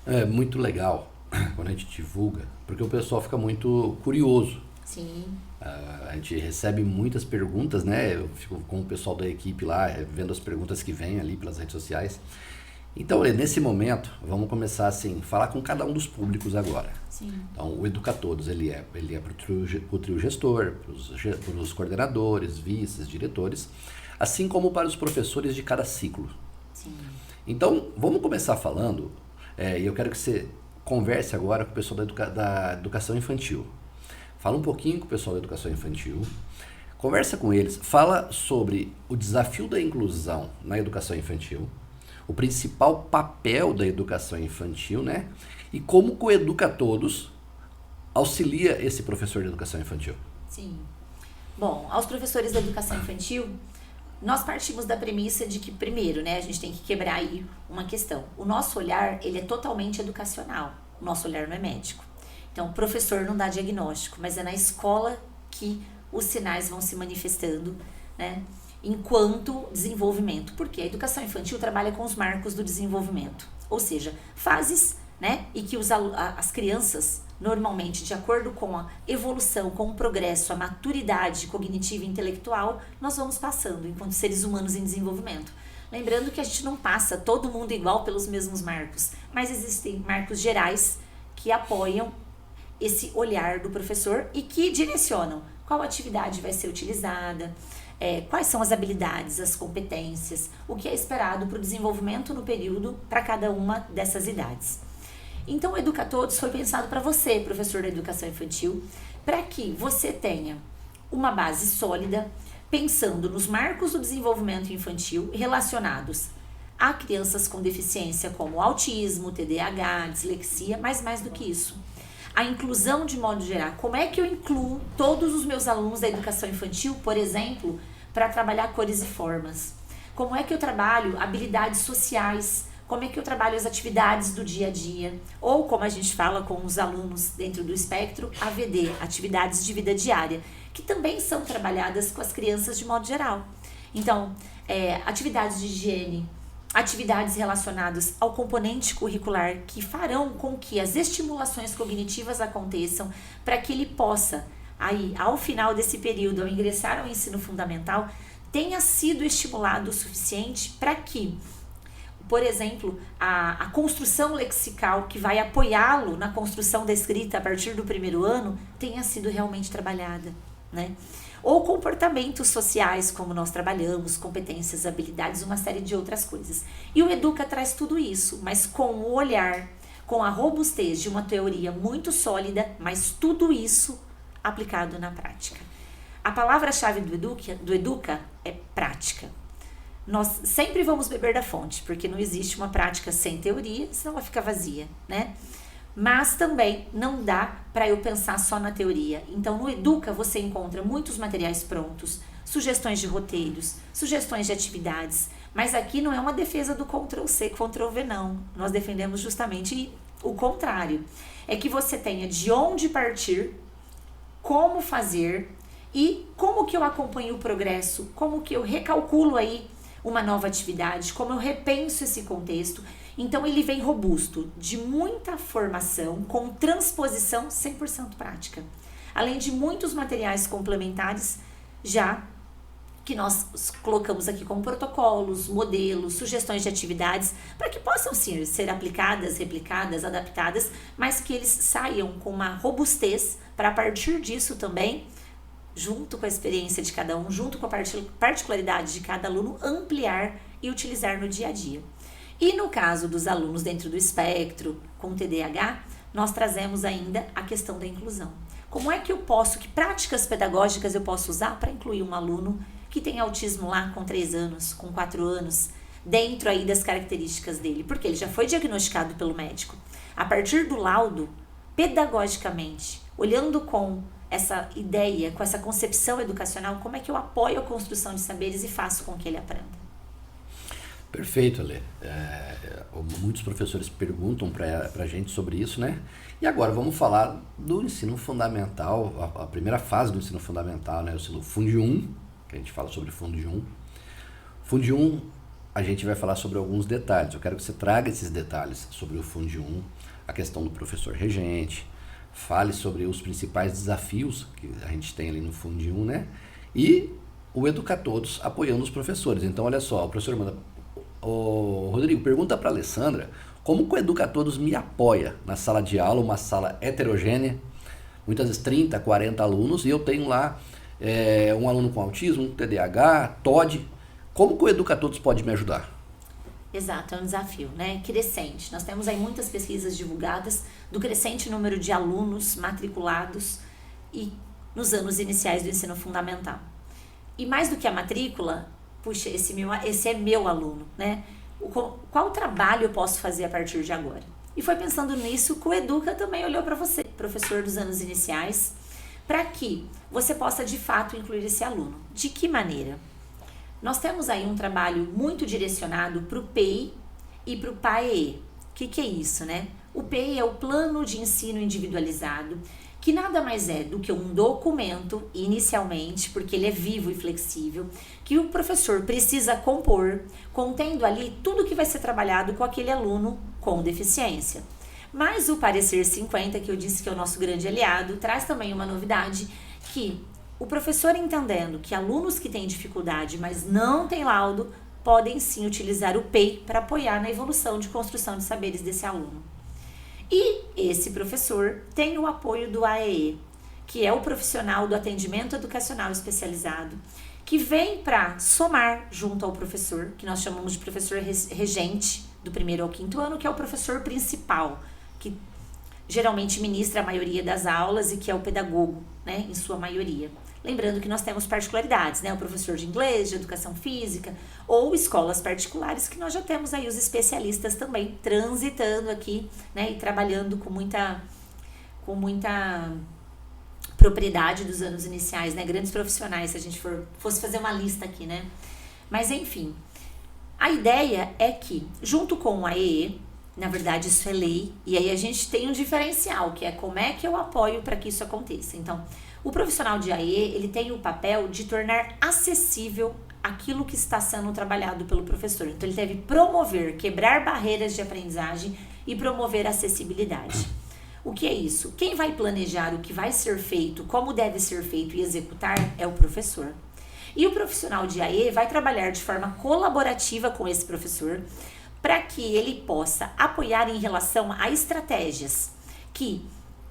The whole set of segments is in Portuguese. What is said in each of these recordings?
É muito legal quando a gente divulga, porque o pessoal fica muito curioso. Sim, A gente recebe muitas perguntas, né? Eu fico com o pessoal da equipe lá, vendo as perguntas que vêm ali pelas redes sociais. Então, nesse momento, vamos começar assim, falar com cada um dos públicos agora. sim, Então, o Educa Todos, ele é para o trio gestor, para os coordenadores, vices, diretores, assim como para os professores de cada ciclo. sim. Então, vamos começar falando, e eu quero que você converse agora com o pessoal da educação infantil. Fala um pouquinho com o pessoal da educação infantil, conversa com eles, fala sobre o desafio da inclusão na educação infantil, o principal papel da educação infantil, né? E como que o Educa Todos auxilia esse professor de educação infantil. Sim. Bom, aos professores da educação infantil, nós partimos da premissa de que, primeiro, né, a gente tem que quebrar aí uma questão. O nosso olhar, ele é totalmente educacional. O nosso olhar não é médico. Então, o professor não dá diagnóstico, mas é na escola que os sinais vão se manifestando, né, enquanto desenvolvimento. Porque a educação infantil trabalha com os marcos do desenvolvimento. Ou seja, fases, né, e que as crianças, normalmente, de acordo com a evolução, com o progresso, a maturidade cognitiva e intelectual, nós vamos passando enquanto seres humanos em desenvolvimento. Lembrando que a gente não passa todo mundo igual pelos mesmos marcos, mas existem marcos gerais que apoiam esse olhar do professor e que direcionam qual atividade vai ser utilizada, quais são as habilidades, as competências, o que é esperado para o desenvolvimento no período para cada uma dessas idades. Então, o Educa Todos foi pensado para você, professor da educação infantil, para que você tenha uma base sólida, pensando nos marcos do desenvolvimento infantil relacionados a crianças com deficiência como autismo, TDAH, dislexia, mas mais do que isso. A inclusão de modo geral. Como é que eu incluo todos os meus alunos da educação infantil, por exemplo, para trabalhar cores e formas? Como é que eu trabalho habilidades sociais? Como é que eu trabalho as atividades do dia a dia? Ou, como a gente fala com os alunos dentro do espectro, AVD, atividades de vida diária, que também são trabalhadas com as crianças de modo geral. Então, atividades de higiene, atividades relacionadas ao componente curricular que farão com que as estimulações cognitivas aconteçam para que ele possa, aí, ao final desse período, ao ingressar ao ensino fundamental, tenha sido estimulado o suficiente para que, por exemplo, a construção lexical que vai apoiá-lo na construção da escrita a partir do primeiro ano tenha sido realmente trabalhada, né? Ou comportamentos sociais, como nós trabalhamos, competências, habilidades, uma série de outras coisas. E o Educa traz tudo isso, mas com o olhar, com a robustez de uma teoria muito sólida, mas tudo isso aplicado na prática. A palavra-chave do Educa é prática. Nós sempre vamos beber da fonte, porque não existe uma prática sem teoria, senão ela fica vazia, né? Mas também não dá para eu pensar só na teoria. Então, no Educa você encontra muitos materiais prontos, sugestões de roteiros, sugestões de atividades, mas aqui não é uma defesa do Ctrl+C, Ctrl+V, não. Nós defendemos justamente o contrário. É que você tenha de onde partir, como fazer e como que eu acompanho o progresso, como que eu recalculo aí uma nova atividade, como eu repenso esse contexto. Então ele vem robusto, de muita formação, com transposição 100% prática. Além de muitos materiais complementares, já que nós colocamos aqui como protocolos, modelos, sugestões de atividades, para que possam sim ser aplicadas, replicadas, adaptadas, mas que eles saiam com uma robustez para a partir disso também, junto com a experiência de cada um, junto com a particularidade de cada aluno, ampliar e utilizar no dia a dia. E no caso dos alunos dentro do espectro com TDAH, nós trazemos ainda a questão da inclusão. Como é que eu posso, que práticas pedagógicas eu posso usar para incluir um aluno que tem autismo lá com 3 anos, com 4 anos, dentro aí das características dele? Porque ele já foi diagnosticado pelo médico. A partir do laudo, pedagogicamente, olhando com essa ideia, com essa concepção educacional, como é que eu apoio a construção de saberes e faço com que ele aprenda? Perfeito, Alê. Muitos professores perguntam para a gente sobre isso, né? E agora vamos falar do ensino fundamental, a primeira fase do ensino fundamental, né? O ensino Fundi 1, que a gente fala sobre Fundi 1. Fundi 1 a gente vai falar sobre alguns detalhes. Eu quero que você traga esses detalhes sobre o Fundi 1, a questão do professor regente, fale sobre os principais desafios que a gente tem ali no Fundi 1, né? E o Educatodos apoiando os professores. Então, olha só, o professor manda... Ô, Rodrigo, pergunta para a Alessandra como que o Educatodos me apoia na sala de aula, uma sala heterogênea, muitas vezes 30, 40 alunos, e eu tenho lá um aluno com autismo, um TDAH, TOD. Como que o Educatodos pode me ajudar? Exato, é um desafio, né? Crescente. Nós temos aí muitas pesquisas divulgadas do crescente número de alunos matriculados e nos anos iniciais do ensino fundamental. E mais do que a matrícula, puxa, esse é meu aluno, né? Qual trabalho eu posso fazer a partir de agora? E foi pensando nisso que o Educa também olhou para você, professor dos anos iniciais, para que você possa de fato incluir esse aluno. De que maneira? Nós temos aí um trabalho muito direcionado para o PEI e para o PAEE. O que é isso, né? O PEI é o Plano de Ensino Individualizado, que nada mais é do que um documento, inicialmente, porque ele é vivo e flexível, que o professor precisa compor, contendo ali tudo que vai ser trabalhado com aquele aluno com deficiência. Mas o Parecer 50, que eu disse que é o nosso grande aliado, traz também uma novidade que o professor, entendendo que alunos que têm dificuldade, mas não têm laudo, podem sim utilizar o PEI para apoiar na evolução de construção de saberes desse aluno. E esse professor tem o apoio do AEE, que é o profissional do atendimento educacional especializado, que vem para somar junto ao professor, que nós chamamos de professor regente, do 1º ao 5º ano, que é o professor principal, que geralmente ministra a maioria das aulas e que é o pedagogo, né, em sua maioria. Lembrando que nós temos particularidades, né? O professor de inglês, de educação física, ou escolas particulares, que nós já temos aí os especialistas também transitando aqui, né? E trabalhando com muita propriedade dos anos iniciais, né? Grandes profissionais, se a gente fosse fazer uma lista aqui, né? Mas, enfim, a ideia é que, junto com o AEE, na verdade isso é lei, e aí a gente tem um diferencial, que é como é que eu apoio para que isso aconteça. Então, o profissional de AE, ele tem o papel de tornar acessível aquilo que está sendo trabalhado pelo professor. Então, ele deve promover, quebrar barreiras de aprendizagem e promover acessibilidade. O que é isso? Quem vai planejar o que vai ser feito, como deve ser feito e executar é o professor. E o profissional de AE vai trabalhar de forma colaborativa com esse professor para que ele possa apoiar em relação a estratégias que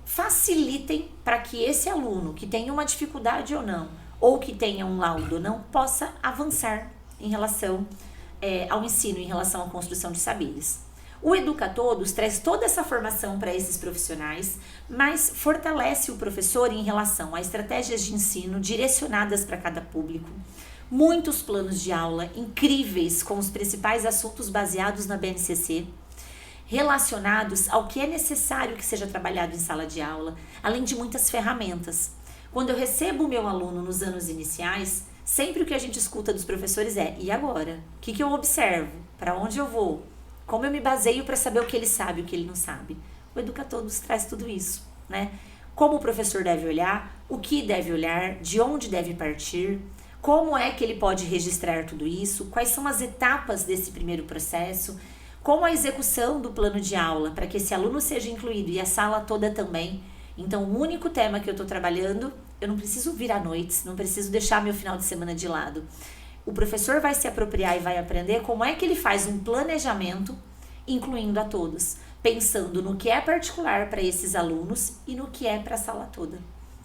facilitem para que esse aluno que tenha uma dificuldade ou não, ou que tenha um laudo ou não, possa avançar em relação ao ensino, em relação à construção de saberes. O Educatodos traz toda essa formação para esses profissionais, mas fortalece o professor em relação a estratégias de ensino direcionadas para cada público, muitos planos de aula incríveis com os principais assuntos baseados na BNCC, relacionados ao que é necessário que seja trabalhado em sala de aula, além de muitas ferramentas. Quando eu recebo o meu aluno nos anos iniciais, sempre o que a gente escuta dos professores é: e agora? O que eu observo? Para onde eu vou? Como eu me baseio para saber o que ele sabe e o que ele não sabe? O Educatodos traz tudo isso, né? Como o professor deve olhar, o que deve olhar, de onde deve partir, como é que ele pode registrar tudo isso, quais são as etapas desse primeiro processo, como a execução do plano de aula para que esse aluno seja incluído e a sala toda também. Então, o único tema que eu estou trabalhando, eu não preciso vir à noite, não preciso deixar meu final de semana de lado. O professor vai se apropriar e vai aprender como é que ele faz um planejamento, incluindo a todos, pensando no que é particular para esses alunos e no que é para a sala toda.